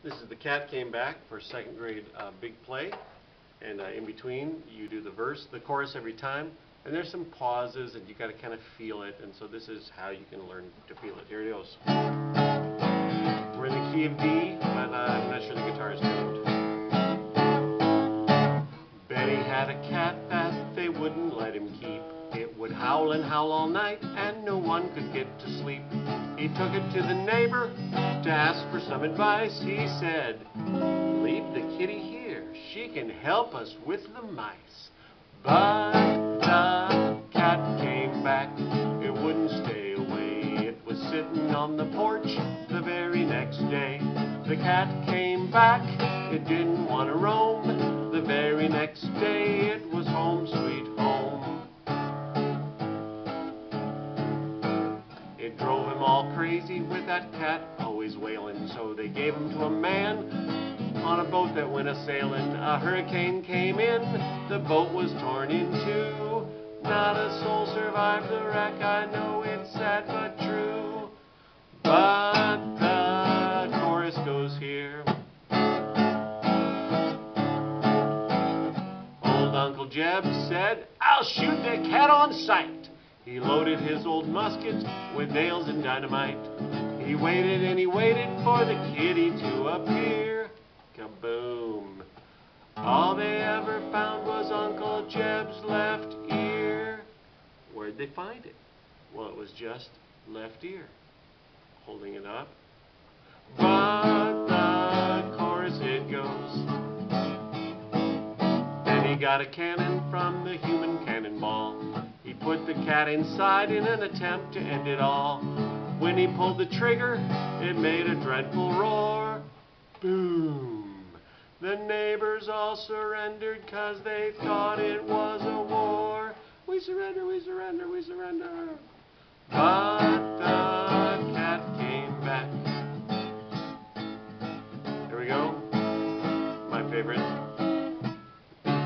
This is The Cat Came Back for second grade big play. And in between, you do the verse, the chorus every time. And there's some pauses, and you got to kind of feel it. And so this is how you can learn to feel it. Here it goes. We're in the key of D, but I'm not sure the guitar is tuned. Betty had a cat that they wouldn't let him keep. It would howl and howl all night, and no one could get to sleep. He took it to the neighbor to ask for some advice. He said, "Leave the kitty here. She can help us with the mice." But the cat came back. It wouldn't stay away. It was sitting on the porch the very next day. The cat came back. It didn't want to roam. The very next day it was home sweet home. It drove him all crazy with that cat always wailing. So they gave him to a man on a boat that went a-sailing. A hurricane came in. The boat was torn in two. Not a soul survived the wreck. I know it's sad but true. But the chorus goes here. Old Uncle Jeb said, "I'll shoot the cat on sight." He loaded his old musket with nails and dynamite. He waited and he waited for the kitty to appear. Kaboom. All they ever found was Uncle Jeb's left ear. Where'd they find it? Well, it was just left ear. Holding it up. But the chorus it goes. Then he got a cannon from the human cannonball. He put the cat inside in an attempt to end it all. When he pulled the trigger, it made a dreadful roar. Boom! The neighbors all surrendered 'cause they thought it was a war. We surrender, we surrender, we surrender. But the cat came back. Here we go. My favorite.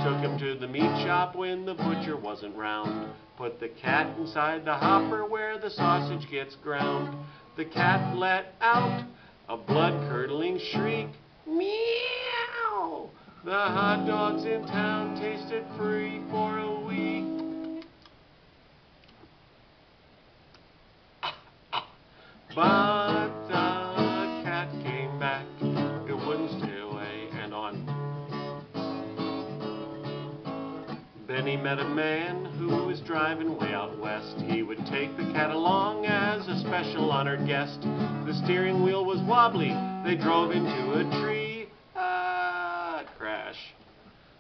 Took him to the meat shop when the butcher wasn't round. Put the cat inside the hopper where the sausage gets ground. The cat let out a blood-curdling shriek. Meow! The hot dogs in town tasted free for a week. But the cat came back. It wouldn't stay away, and on. Then he met a man who was driving way out west. He would take the cat along as a special honored guest. The steering wheel was wobbly. They drove into a tree. Crash.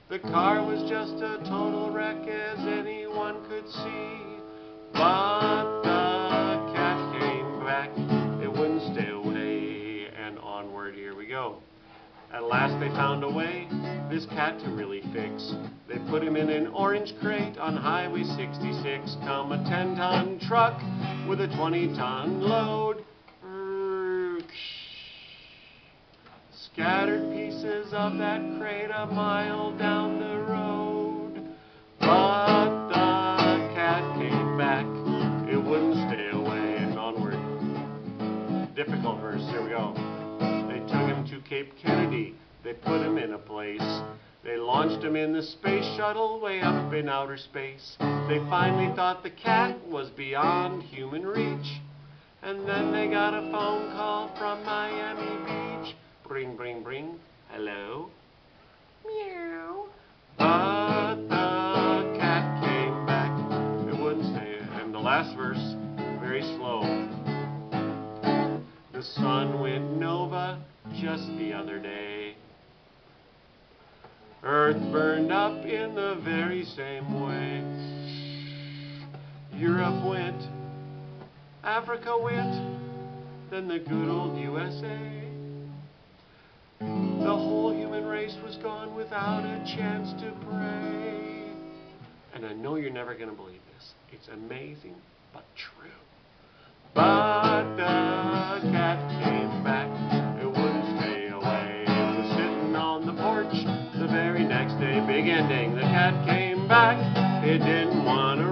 The car was just a total wreck as anyone could see. But the cat came back. It wouldn't stay away, and onward. Here we go. At last they found a way this cat to really fix. They put him in an orange crate on Highway 66. Come a 10-ton truck with a 20-ton load. Scattered pieces of that crate a mile down the road. But the cat came back. It wouldn't stay away, and onward. Difficult verse. Here we go. They took him to Cape Kennedy. They put him in a place. They launched him in the space shuttle way up in outer space. They finally thought the cat was beyond human reach. And then they got a phone call from Miami Beach. Bring, bring, bring. Hello? Meow. But the cat came back. It wouldn't stay. And the last verse, very slow. The sun went nova just the other day. Earth burned up in the very same way. Europe went, Africa went, then the good old USA. The whole human race was gone without a chance to pray. And I know you're never going to believe this. It's amazing, but true. But the cat came back. It wouldn't stay away. It was sitting on the porch the very next day. Big ending. The cat came back. It didn't want to